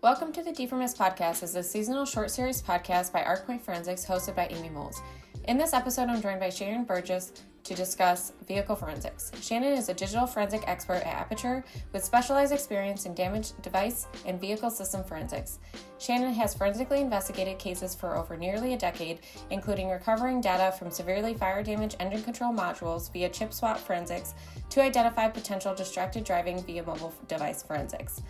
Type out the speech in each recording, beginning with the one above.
Welcome to the DFIRmas Podcast, is a seasonal short series podcast by ArcPoint Forensics hosted by Amy Moles. In this episode, I'm joined by Shanon Burgess to discuss vehicle forensics. Shanon is a digital forensic expert at Aperture with specialized experience in damaged device and vehicle system forensics. Shanon has forensically investigated cases for over nearly a decade, including recovering data from severely fire-damaged engine control modules via chip swap forensics to identify potential distracted driving via mobile device forensics.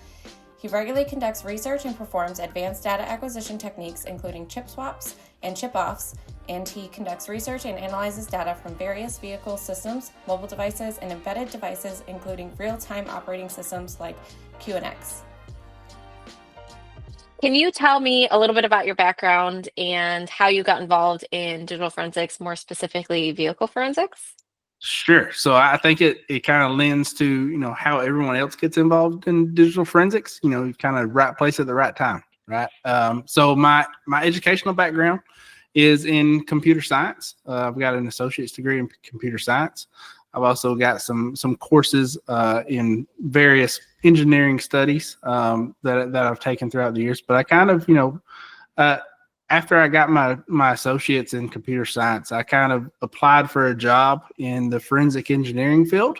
He regularly conducts research and performs advanced data acquisition techniques, including chip swaps and chip-offs, and he conducts research and analyzes data from various vehicle systems, mobile devices, and embedded devices, including real-time operating systems like QNX. Can you tell me a little bit about your background and how you got involved in digital forensics, more specifically vehicle forensics? Sure. So I think it kind of lends to, how everyone else gets involved in digital forensics, kind of right place at the right time, right? So my educational background is in computer science. I've got an associate's degree in computer science. I've also got some courses in various engineering studies that I've taken throughout the years. But I kind of, after I got my associates in computer science, I kind of applied for a job in the forensic engineering field,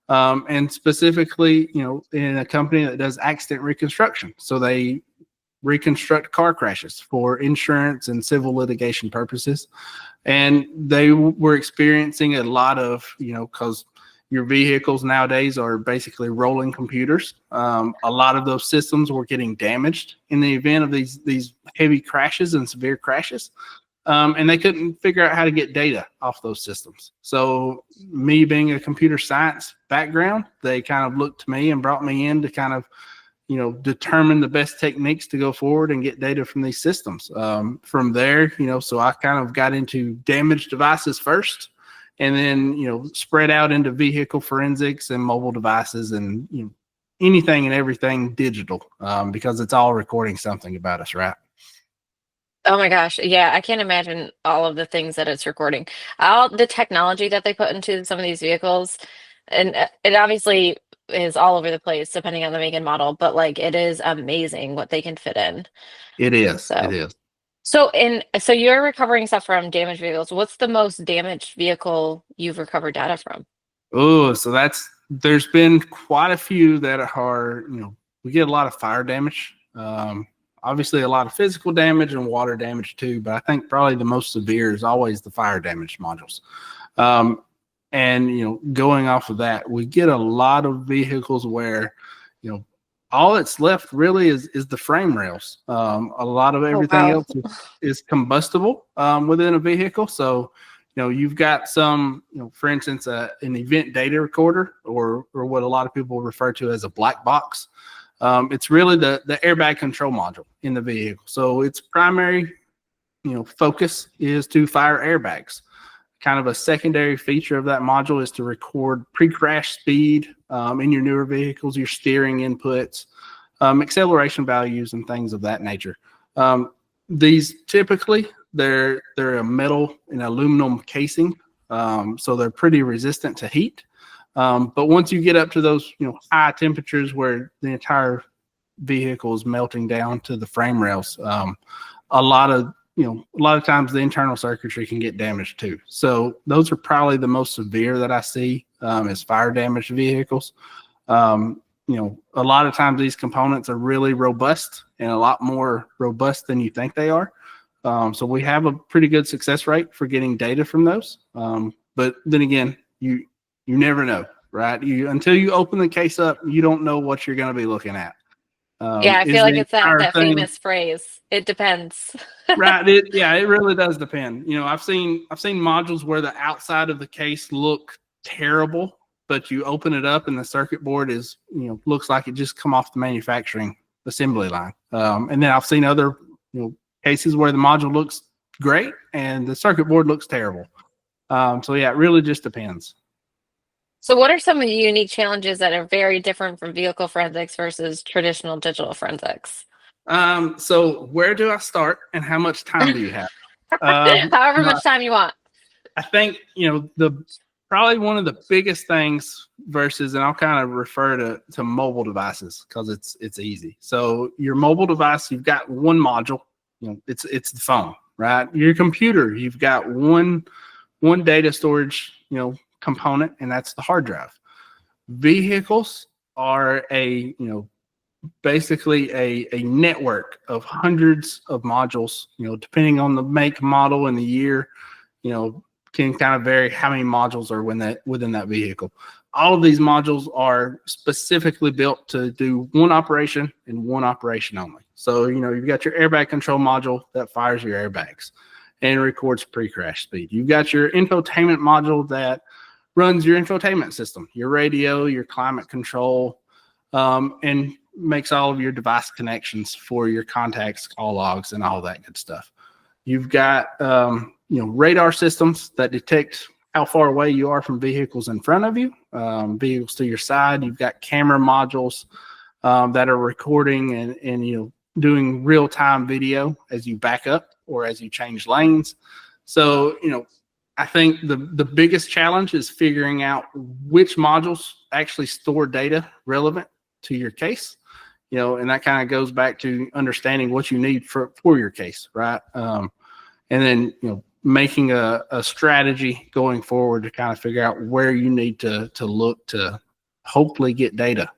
and specifically, in a company that does accident reconstruction. So they reconstruct car crashes for insurance and civil litigation purposes. And they were experiencing a lot of, because your vehicles nowadays are basically rolling computers. A lot of those systems were getting damaged in the event of these heavy crashes and severe crashes. And they couldn't figure out how to get data off those systems. So me being a computer science background, they kind of looked to me and brought me in to kind of, determine the best techniques to go forward and get data from these systems. From there, so I kind of got into damaged devices first, and then, spread out into vehicle forensics and mobile devices and, anything and everything digital, because it's all recording something about us, right? Oh my gosh. Yeah, I can't imagine all of the things that it's recording. All the technology that they put into some of these vehicles, and it obviously is all over the place depending on the make and model, but like it is amazing what they can fit in. It is. So It is. So you're recovering stuff from damaged vehicles. What's the most damaged vehicle you've recovered data from? Oh, so there's been quite a few that are, we get a lot of fire damage. Obviously a lot of physical damage and water damage too, but I think probably the most severe is always the fire damage modules. And, going off of that, we get a lot of vehicles where, all that's left really is the frame rails. A lot of everything else is combustible within a vehicle. So, you've got some, for instance, an event data recorder or what a lot of people refer to as a black box. It's really the airbag control module in the vehicle. So its primary, focus is to fire airbags. Kind of a secondary feature of that module is to record pre-crash speed in your newer vehicles, your steering inputs, acceleration values, and things of that nature. These typically, they're a metal and aluminum casing, so they're pretty resistant to heat. But once you get up to those, high temperatures where the entire vehicle is melting down to the frame rails, a lot of times the internal circuitry can get damaged too. So those are probably the most severe that I see as fire damaged vehicles. A lot of times these components are really robust and a lot more robust than you think they are. So we have a pretty good success rate for getting data from those. But then again, you never know, right? Until you open the case up, you don't know what you're going to be looking at. Yeah, I feel like it's that famous phrase. It depends. Right. It really does depend. I've seen modules where the outside of the case look terrible, but you open it up and the circuit board is, looks like it just come off the manufacturing assembly line. And then I've seen other, cases where the module looks great and the circuit board looks terrible. So yeah, it really just depends. So what are some of the unique challenges that are very different from vehicle forensics versus traditional digital forensics? So where do I start and how much time do you have? However much time you want. I think, the Probably one of the biggest things versus, and I'll kind of refer to mobile devices because it's easy. So your mobile device, you've got one module, it's the phone, right? Your computer, you've got one data storage, component, and that's the hard drive. Vehicles are basically a network of hundreds of modules, depending on the make, model, and the year, can kind of vary how many modules are within that vehicle. All of these modules are specifically built to do one operation and one operation only. So, you've got your airbag control module that fires your airbags and records pre-crash speed. You've got your infotainment module that runs your infotainment system, your radio, your climate control, and makes all of your device connections for your contacts, call logs, and all that good stuff. You've got radar systems that detect how far away you are from vehicles in front of you, vehicles to your side. You've got camera modules that are recording and doing real-time video as you back up or as you change lanes. So, I think the biggest challenge is figuring out which modules actually store data relevant to your case, and that kind of goes back to understanding what you need for your case, right? And then, making a strategy going forward to kind of figure out where you need to look to hopefully get data.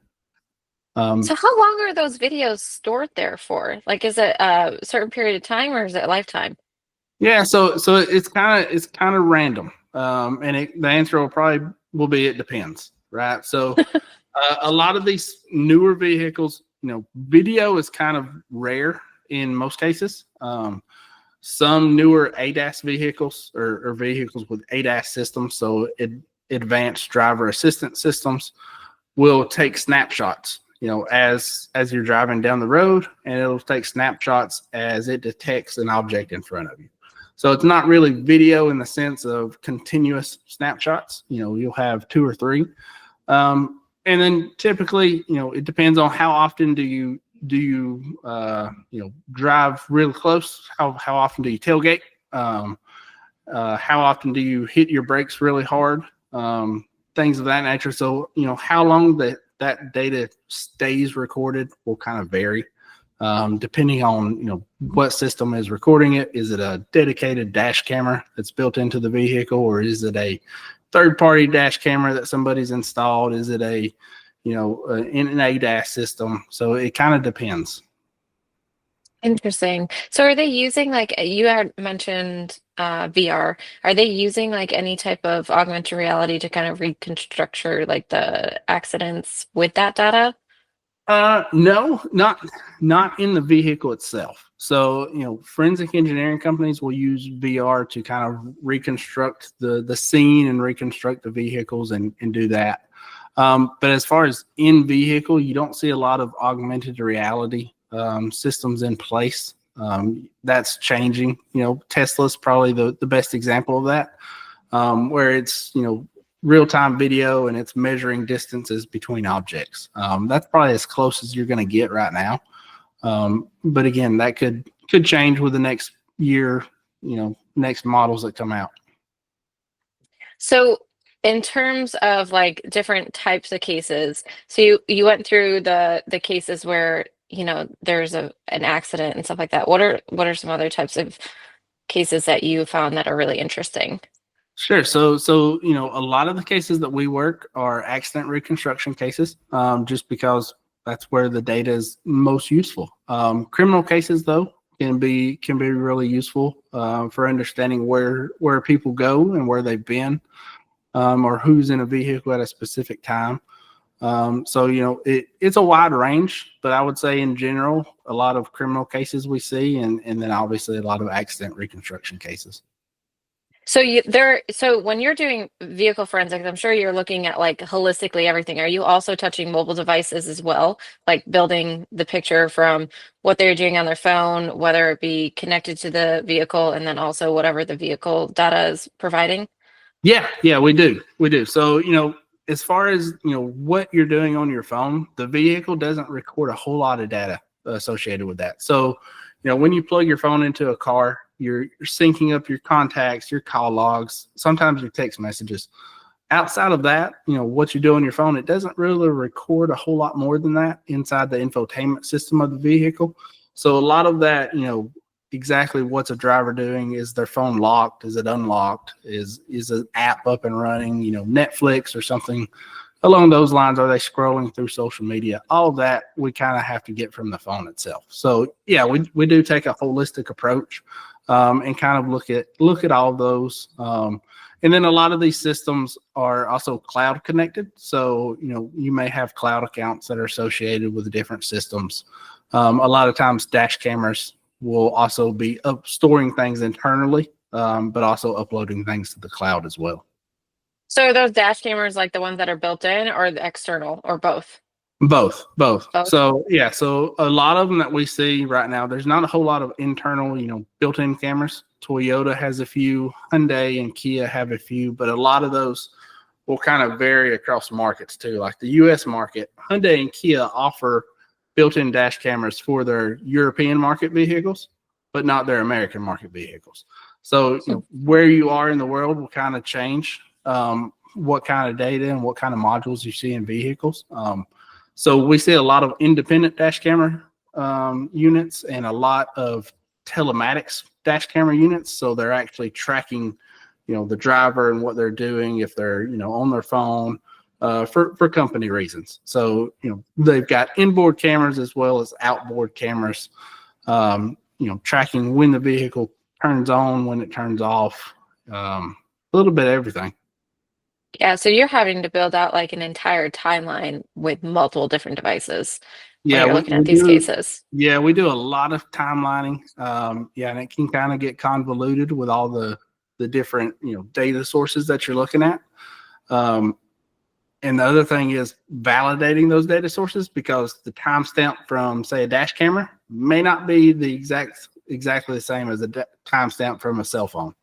So how long are those videos stored there for? Like, is it a certain period of time or is it a lifetime? Yeah, so it's kind of random, and the answer will be it depends, right? So a lot of these newer vehicles, video is kind of rare in most cases. Some newer ADAS vehicles or vehicles with ADAS systems, so advanced driver assistance systems, will take snapshots, as you're driving down the road, and it'll take snapshots as it detects an object in front of you. So it's not really video in the sense of continuous snapshots. You'll have 2 or 3. And then typically, it depends on how often do you drive really close? How often do you tailgate? How often do you hit your brakes really hard? Things of that nature. So, how long that data stays recorded will kind of vary. Depending on, what system is recording it. Is it a dedicated dash camera that's built into the vehicle, or is it a third-party dash camera that somebody's installed? Is it an ADAS system? So it kind of depends. Interesting. So are they using, like you had mentioned VR, are they using like any type of augmented reality to kind of reconstruct like the accidents with that data? No, not in the vehicle itself. So, forensic engineering companies will use VR to kind of reconstruct the scene and reconstruct the vehicles and do that. But as far as in vehicle, you don't see a lot of augmented reality systems in place. That's changing. Tesla's probably the best example of that, where it's, real-time video and it's measuring distances between objects. That's probably as close as you're going to get right now. But again, that could change with the next year, next models that come out. So in terms of like different types of cases, so you went through the cases where, there's an accident and stuff like that. What are some other types of cases that you found that are really interesting? Sure. So a lot of the cases that we work are accident reconstruction cases, just because that's where the data is most useful. Criminal cases, though, can be really useful for understanding where people go and where they've been, or who's in a vehicle at a specific time. So it's a wide range, but I would say in general, a lot of criminal cases we see, and then obviously a lot of accident reconstruction cases. So so when you're doing vehicle forensics, I'm sure you're looking at like holistically everything. Are you also touching mobile devices as well, like building the picture from what they're doing on their phone, whether it be connected to the vehicle, and then also whatever the vehicle data is providing? Yeah, we do. So, as far as, what you're doing on your phone, the vehicle doesn't record a whole lot of data associated with that. So, when you plug your phone into a car, you're syncing up your contacts, your call logs, sometimes your text messages. Outside of that, what you do on your phone, it doesn't really record a whole lot more than that inside the infotainment system of the vehicle. So a lot of that, exactly what's a driver doing. Is their phone locked? Is it unlocked? Is an app up and running? Netflix or something along those lines. Are they scrolling through social media? All of that we kind of have to get from the phone itself. So yeah, we do take a holistic approach and kind of look at all those. And then a lot of these systems are also cloud connected. So, you may have cloud accounts that are associated with different systems. A lot of times dash cameras will also be storing things internally, but also uploading things to the cloud as well. So are those dash cameras like the ones that are built in or the external or both? Both. So yeah, so a lot of them that we see right now, there's not a whole lot of internal, built-in cameras. Toyota has a few, Hyundai and Kia have a few, but a lot of those will kind of vary across markets too. Like the US market, Hyundai and Kia offer built-in dash cameras for their European market vehicles, but not their American market vehicles. So where you are in the world will kind of change what kind of data and what kind of modules you see in vehicles. So we see a lot of independent dash camera units and a lot of telematics dash camera units. So they're actually tracking, the driver and what they're doing if they're, on their phone for company reasons. So, they've got inboard cameras as well as outboard cameras, tracking when the vehicle turns on, when it turns off, a little bit of everything. Yeah, so you're having to build out like an entire timeline with multiple different devices. Yeah, when you're looking at these cases. Yeah, we do a lot of timelining. And it can kind of get convoluted with all the different data sources that you're looking at. And the other thing is validating those data sources, because the timestamp from, say, a dash camera may not be the exactly the same as a timestamp from a cell phone.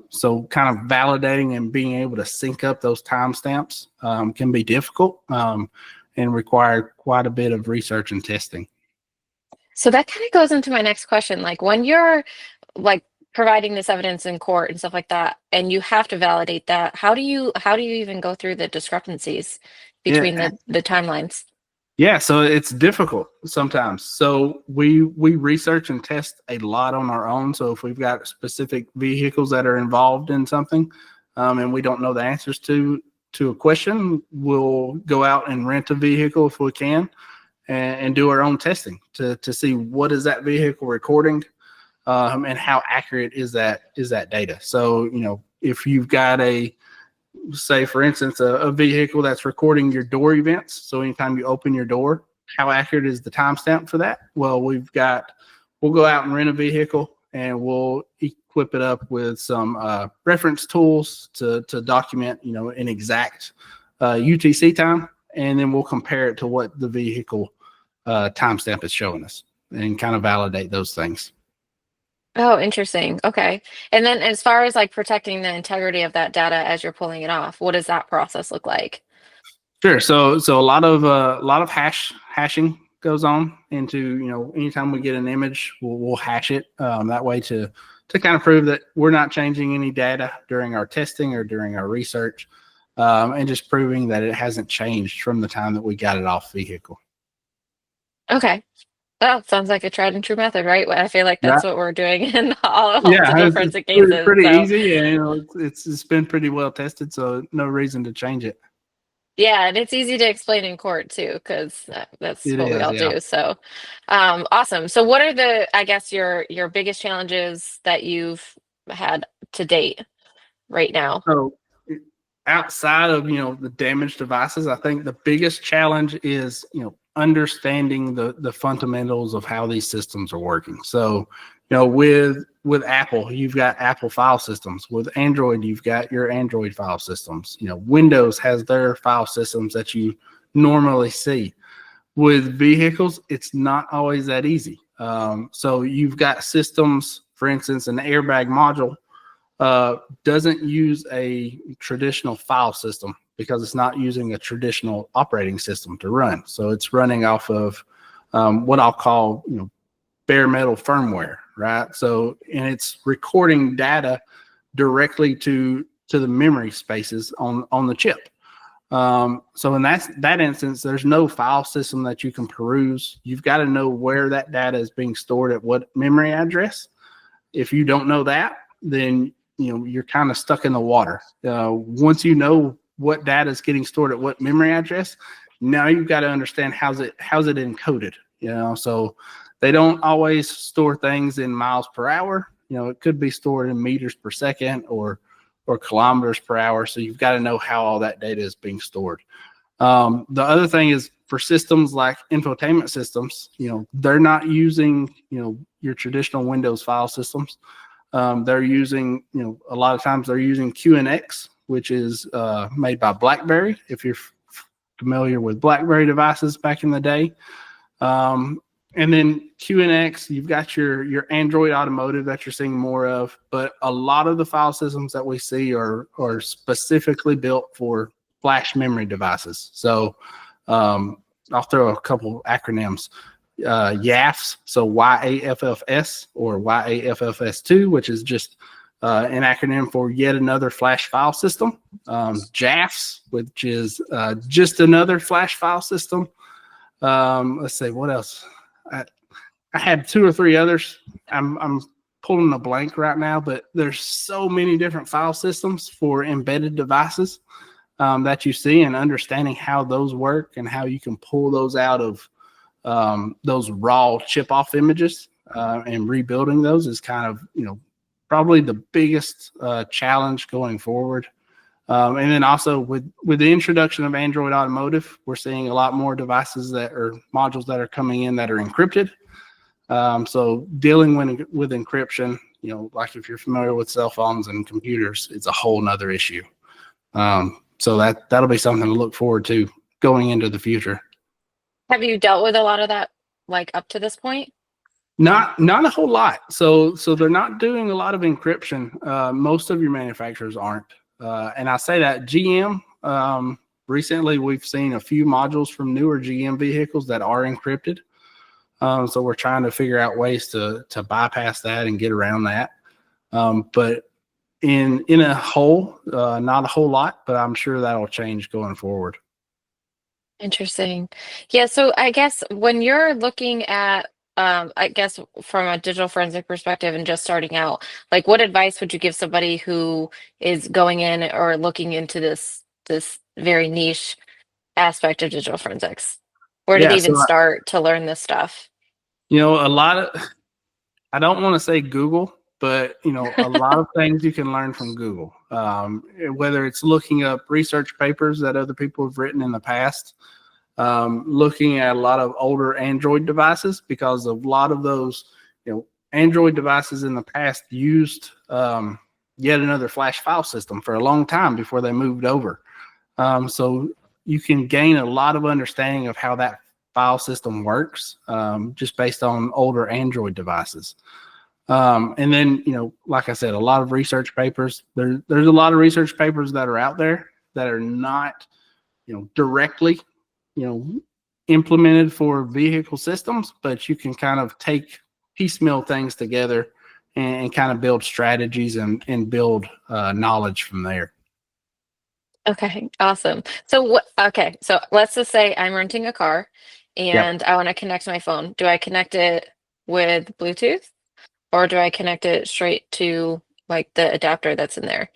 So kind of validating and being able to sync up those timestamps can be difficult and require quite a bit of research and testing. So that kind of goes into my next question. Like when you're like providing this evidence in court and stuff like that, and you have to validate that, how do you even go through the discrepancies between the timelines? Yeah, so it's difficult sometimes. So we research and test a lot on our own. So if we've got specific vehicles that are involved in something and we don't know the answers to a question, we'll go out and rent a vehicle if we can and do our own testing to see what is that vehicle recording and how accurate is that data. So, if you've got say for instance, a vehicle that's recording your door events. So anytime you open your door, how accurate is the timestamp for that? Well, we'll go out and rent a vehicle and we'll equip it up with some reference tools to document, an exact UTC time. And then we'll compare it to what the vehicle timestamp is showing us and kind of validate those things. Oh, interesting. Okay. And then as far as like protecting the integrity of that data as you're pulling it off, what does that process look like? Sure. So a lot of hashing goes on into, anytime we get an image, we'll hash it that way to kind of prove that we're not changing any data during our testing or during our research, and just proving that it hasn't changed from the time that we got it off vehicle. Okay. That sounds like a tried and true method, right? I feel like that's what we're doing in all it's forensic cases. Pretty easy, and it's been pretty well tested, so no reason to change it. Yeah, and it's easy to explain in court too, because that's what we all do. So, awesome. So, what are I guess your biggest challenges that you've had to date right now? So, outside of the damaged devices, I think the biggest challenge is understanding the fundamentals of how these systems are working. So, with Apple, you've got Apple file systems. With Android, you've got your Android file systems. Windows has their file systems that you normally see. With vehicles, it's not always that easy. So you've got systems, for instance, an airbag module doesn't use a traditional file system because it's not using a traditional operating system to run. So it's running off of what I'll call, bare metal firmware, right? So, and it's recording data directly to to the memory spaces on the chip. So in that instance, there's no file system that you can peruse. You've got to know where that data is being stored at what memory address. If you don't know that, then you're kind of stuck in the water. Once you know what data is getting stored at what memory address, now you've got to understand how's it encoded. So they don't always store things in miles per hour. It could be stored in meters per second or kilometers per hour. So you've got to know how all that data is being stored. The other thing is for systems like infotainment systems, they're not using, your traditional Windows file systems. They're using, a lot of times they're using QNX, which is made by BlackBerry. If you're familiar with BlackBerry devices back in the day. And then QNX, you've got your Android automotive that you're seeing more of, but a lot of the file systems that we see are specifically built for flash memory devices. So I'll throw a couple acronyms. YAFS, so YAFFS or YAFFS2, which is just an acronym for yet another flash file system. JAFS, which is just another flash file system. Let's see, what else? I had 2 or 3 others. I'm pulling a blank right now, but there's so many different file systems for embedded devices that you see, and understanding how those work and how you can pull those out of those raw chip off images and rebuilding those is kind of, probably the biggest challenge going forward. And then also with the introduction of Android Automotive, we're seeing a lot more devices modules that are coming in that are encrypted. So dealing with encryption, like if you're familiar with cell phones and computers, it's a whole nother issue. So that'll be something to look forward to going into the future. Have you dealt with a lot of that, like up to this point? Not a whole lot. So they're not doing a lot of encryption. Most of your manufacturers aren't. And I say that GM, recently we've seen a few modules from newer GM vehicles that are encrypted. So we're trying to figure out ways to bypass that and get around that. But in a whole, not a whole lot, but I'm sure that'll change going forward. Interesting. Yeah, so I guess when you're looking at, I guess from a digital forensic perspective and just starting out, like what advice would you give somebody who is going in or looking into this very niche aspect of digital forensics? Where do they even start to learn this stuff? A lot of, I don't want to say Google, but a lot of things you can learn from Google, whether it's looking up research papers that other people have written in the past, looking at a lot of older Android devices, because a lot of those, Android devices in the past used yet another flash file system for a long time before they moved over. So you can gain a lot of understanding of how that file system works, just based on older Android devices. And then, like I said, a lot of research papers. There's a lot of research papers that are out there that are not, directly, implemented for vehicle systems, but you can kind of take piecemeal things together and kind of build strategies and build knowledge from there. Okay, awesome. So so let's just say I'm renting a car and I want to connect my phone. Do I connect it with Bluetooth, or do I connect it straight to like the adapter that's in there?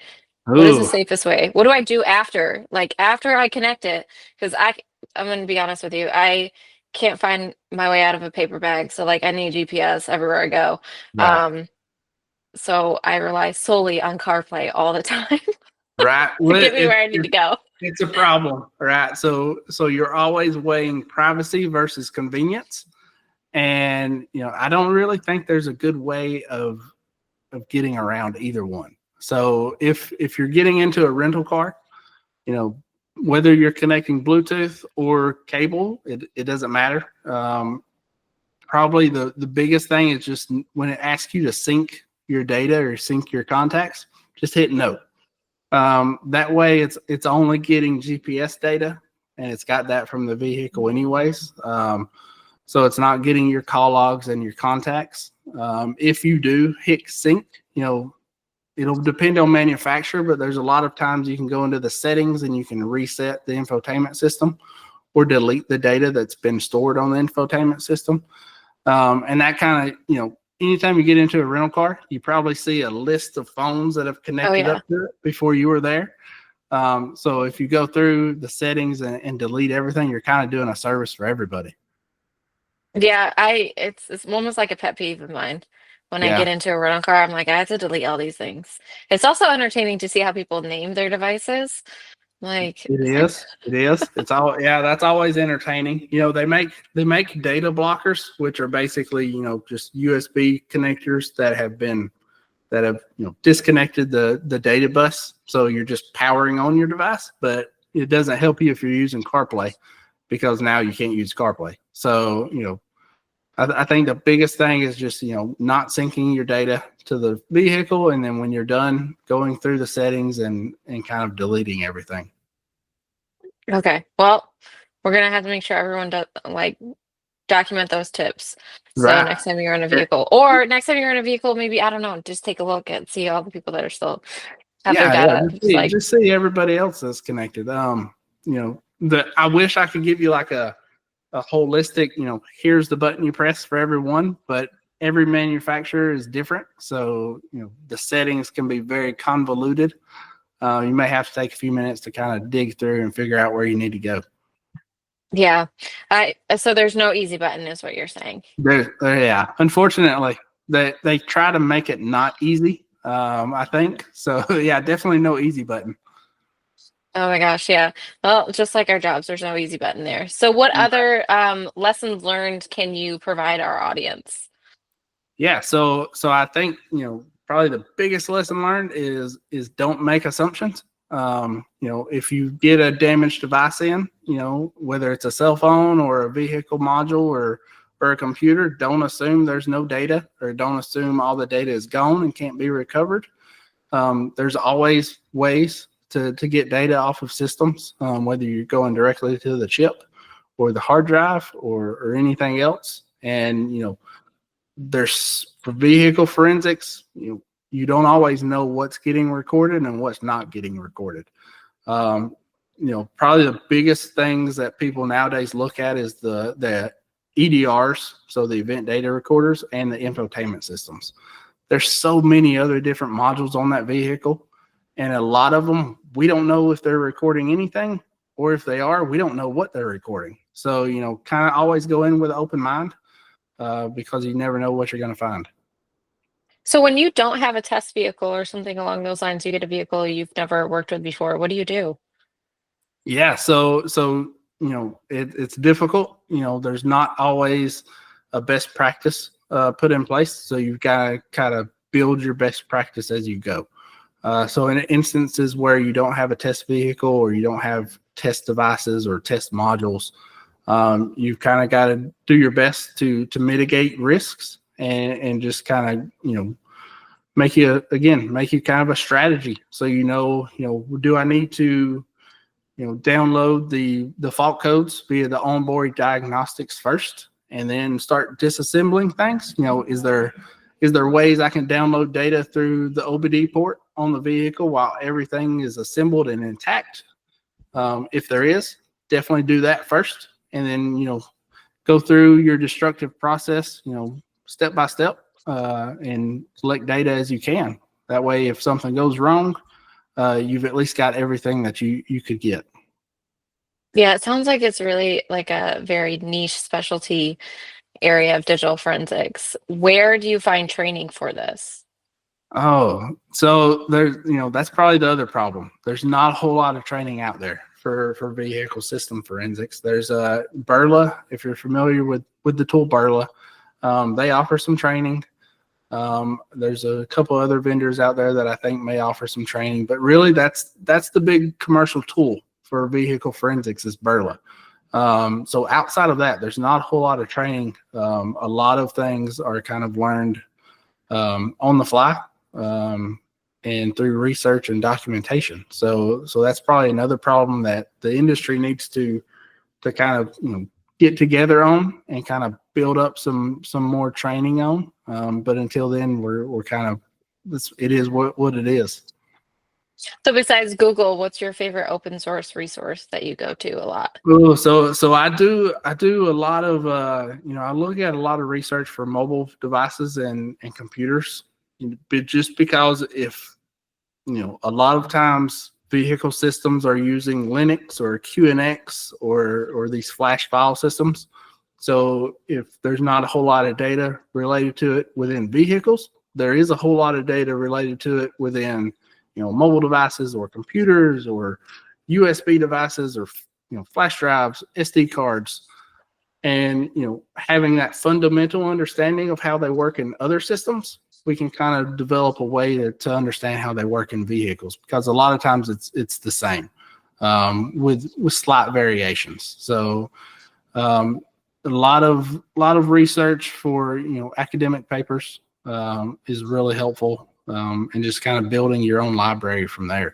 What is the safest way? What do I do after? Like after I connect it? Because I'm going to be honest with you. I can't find my way out of a paper bag. So like I need GPS everywhere I go. Right. So I rely solely on CarPlay all the time. Right. To get me where I need to go. It's a problem, right? So you're always weighing privacy versus convenience. And, I don't really think there's a good way of getting around either one. So if you're getting into a rental car, whether you're connecting Bluetooth or cable, it doesn't matter. Probably the biggest thing is just when it asks you to sync your data or sync your contacts, just hit no. That way it's only getting GPS data, and it's got that from the vehicle anyways. So it's not getting your call logs and your contacts. If you do hit sync, it'll depend on manufacturer, but there's a lot of times you can go into the settings and you can reset the infotainment system or delete the data that's been stored on the infotainment system. And that kind of, anytime you get into a rental car, you probably see a list of phones that have connected up to it before you were there. So if you go through the settings and delete everything, you're kind of doing a service for everybody. Yeah, it's almost like a pet peeve of mine. When I Yeah. get into a rental car, I'm like, I have to delete all these things. It's also entertaining to see how people name their devices. Like, It is. It's all, yeah, that's always entertaining. They make data blockers, which are basically, just USB connectors that have disconnected the data bus. So you're just powering on your device, but it doesn't help you if you're using CarPlay, because now you can't use CarPlay. So, I think the biggest thing is just, not syncing your data to the vehicle. And then when you're done, going through the settings and kind of deleting everything. okay, well, we're gonna have to make sure everyone does document those tips. So Right. next time you're in a vehicle, or next time you're in a vehicle, maybe, I don't know, just take a look and see all the people that are still have their data. Just see everybody else that's connected. I wish I could give you like a holistic, here's the button you press for everyone, but every manufacturer is different. So, the settings can be very convoluted. You may have to take a few minutes to kind of dig through and figure out where you need to go. Yeah. So there's no easy button is what you're saying. Yeah. Unfortunately, they try to make it not easy. I think so. Yeah, definitely no easy button. Oh my gosh, yeah. Well, just like our jobs, there's no easy button there. So what other lessons learned can you provide our audience? Yeah, so I think, probably the biggest lesson learned is don't make assumptions. If you get a damaged device in, whether it's a cell phone or a vehicle module or a computer, don't assume there's no data, or don't assume all the data is gone and can't be recovered. There's always ways to get data off of systems, whether you're going directly to the chip or the hard drive or anything else. And, there's, for vehicle forensics, you don't always know what's getting recorded and what's not getting recorded. Probably the biggest things that people nowadays look at is the EDRs, so the event data recorders, and the infotainment systems. There's so many other different modules on that vehicle, and a lot of them, we don't know if they're recording anything, or if they are, we don't know what they're recording. So, kind of always go in with an open mind, because you never know what you're going to find. So when you don't have a test vehicle or something along those lines, you get a vehicle you've never worked with before, what do you do? Yeah, so it's difficult. There's not always a best practice put in place, so you've got to kind of build your best practice as you go. So in instances where you don't have a test vehicle, or you don't have test devices or test modules, you've kind of got to do your best to mitigate risks and just kind of, make you kind of a strategy. So, do I need to, download the fault codes via the onboard diagnostics first and then start disassembling things? Is there ways I can download data through the OBD port on the vehicle while everything is assembled and intact? If there is, definitely do that first. And then, go through your destructive process, step by step, and collect data as you can. That way, if something goes wrong, you've at least got everything that you could get. Yeah, it sounds like it's really like a very niche specialty area of digital forensics. Where do you find training for this? Oh, so there's, that's probably the other problem. There's not a whole lot of training out there for vehicle system forensics. There's Burla, if you're familiar with the tool Burla, they offer some training. There's a couple other vendors out there that I think may offer some training, but really that's the big commercial tool for vehicle forensics is Burla. So outside of that, there's not a whole lot of training. A lot of things are kind of learned on the fly, and through research and documentation. So that's probably another problem that the industry needs to kind of get together on and kind of build up some more training on. But until then, we're kind of it is what it is. So besides Google, what's your favorite open source resource that you go to a lot? Oh, so I do a lot of I look at a lot of research for mobile devices and computers, but just because if a lot of times vehicle systems are using Linux or QNX or these flash file systems. So if there's not a whole lot of data related to it within vehicles, there is a whole lot of data related to it within mobile devices or computers or USB devices or flash drives, SD cards, and having that fundamental understanding of how they work in other systems, we can kind of develop a way to understand how they work in vehicles, because a lot of times it's the same with slight variations. So a lot of research for academic papers is really helpful, and just kind of building your own library from there.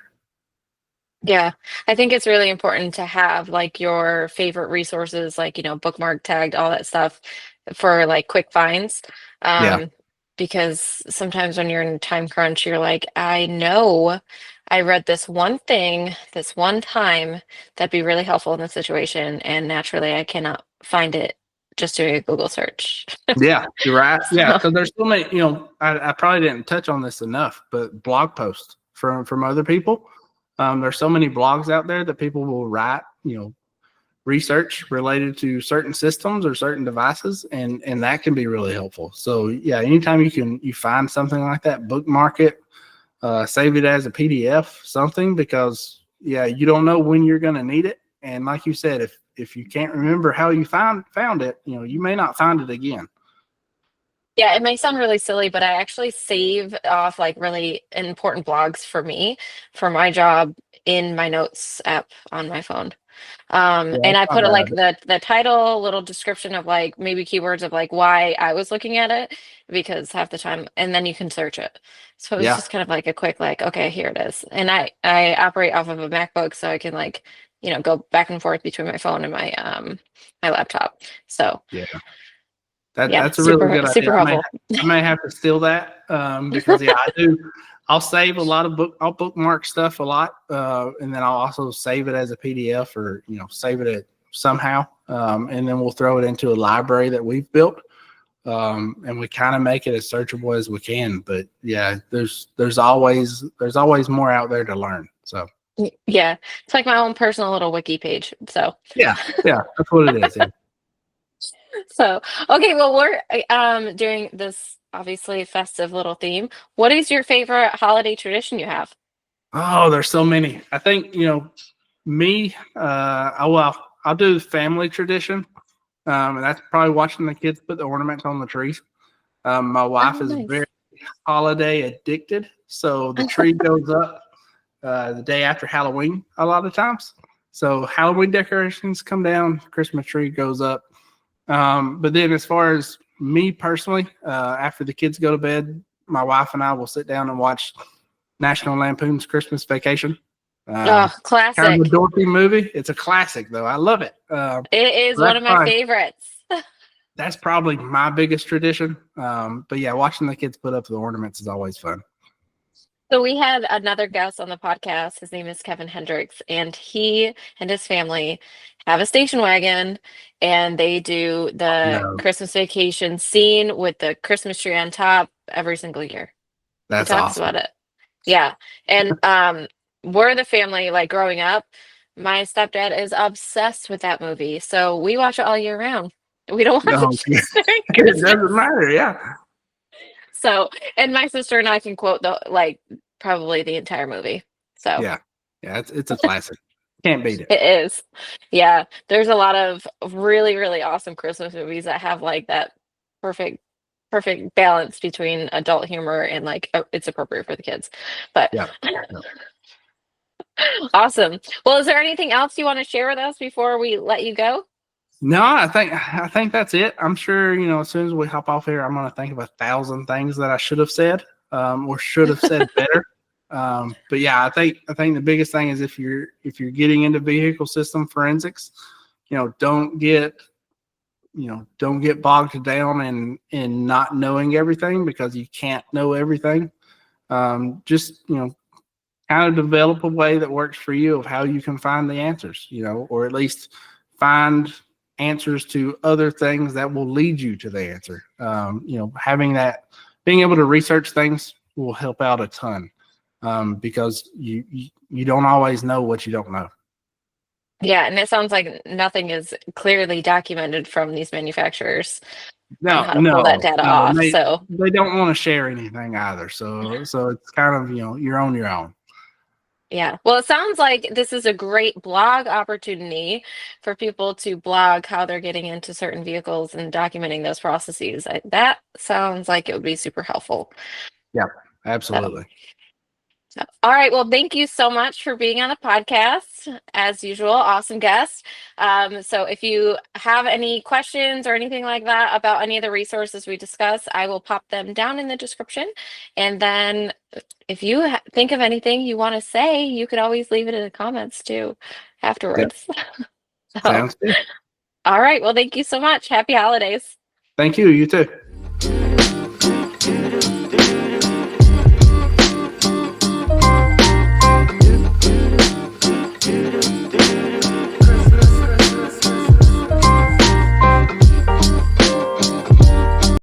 Yeah, I think it's really important to have like your favorite resources, like, bookmark tagged, all that stuff for like quick finds. Yeah. Because sometimes when you're in a time crunch, you're like, I know I read this one thing this one time that'd be really helpful in this situation, and naturally I cannot find it just doing a Google search. Yeah, you're right. Yeah, So, because there's so many, I probably didn't touch on this enough, but blog posts from other people. There's so many blogs out there that people will write, research related to certain systems or certain devices, and that can be really helpful. So yeah, anytime you find something like that, bookmark it, save it as a PDF, something, because you don't know when you're going to need it. And like you said, if you can't remember how you found it, you may not find it again. yeah, it may sound really silly, but I actually save off like really important blogs for my job in my notes app on my phone. Yeah, And I that's not put like bad. the title, little description of like maybe keywords of like why I was looking at it, because half the time, and then you can search it. So it's Yeah, just kind of like a quick like, okay, here it is. And I operate off of a MacBook, so I can like, go back and forth between my phone and my laptop. So yeah. yeah, That's a really super good idea. super helpful. I may have to steal that, because I do. I'll save a lot of I'll bookmark stuff a lot, and then I'll also save it as a PDF, or save it somehow, and then we'll throw it into a library that we've built, and we kind of make it as searchable as we can. But yeah, there's always more out there to learn. So Yeah, it's like my own personal little wiki page. So yeah, that's what it is. Yeah. so okay, well, we're during this obviously festive little theme. What is your favorite holiday tradition you have? Oh, there's so many. I think me. I'll do the family tradition. And that's probably watching the kids put the ornaments on the trees. My wife Oh, is nice. very holiday addicted, so the tree goes up the day after Halloween a lot of times. So Halloween decorations come down, Christmas tree goes up. But then as far as me personally, after the kids go to bed, my wife and I will sit down and watch National Lampoon's Christmas Vacation. Oh, Kind of a classic. dorky movie. It's a classic, though. I love it. It is one That's of my probably favorites. that's probably my biggest tradition. But yeah, watching the kids put up the ornaments is always fun. So we had another guest on the podcast. His name is Kevin Hendricks, and he and his family have a station wagon, and they do the No, Christmas vacation scene with the Christmas tree on top every single year. He that's talks awesome. about it. Yeah. And we're the family, like growing up, my stepdad is obsessed with that movie. So we watch it all year round. We don't watch it No, just during it doesn't Christmas. matter. Yeah, So, and my sister and I can quote the like probably the entire movie. So yeah. It's a classic. Can't beat it. it is. Yeah. There's a lot of really, really awesome Christmas movies that have like that perfect, perfect balance between adult humor and like it's appropriate for the kids. But Yeah. Yeah. awesome. Well, is there anything else you want to share with us before we let you go? No, I think that's it. I'm sure as soon as we hop off here, I'm going to think of 1,000 things that I should have said, or should have said better. But yeah, I think the biggest thing is if you're getting into vehicle system forensics, don't get bogged down in not knowing everything, because you can't know everything. just, kind of develop a way that works for you of how you can find the answers, or at least find answers to other things that will lead you to the answer. Having that, being able to research things will help out a ton, because you don't always know what you don't know. Yeah, and it sounds like nothing is clearly documented from these manufacturers on how to pull that data off. So they don't want to share anything either. So it's kind of, you're on your own. Yeah. Well, it sounds like this is a great blog opportunity for people to blog how they're getting into certain vehicles and documenting those processes. That sounds like it would be super helpful. Yeah, absolutely. All right. Well, thank you so much for being on the podcast. As usual, awesome guest. So if you have any questions or anything like that about any of the resources we discuss, I will pop them down in the description. And then if you think of anything you want to say, you could always leave it in the comments too afterwards. Sounds good. All right. Well, thank you so much. Happy holidays. Thank you. You too.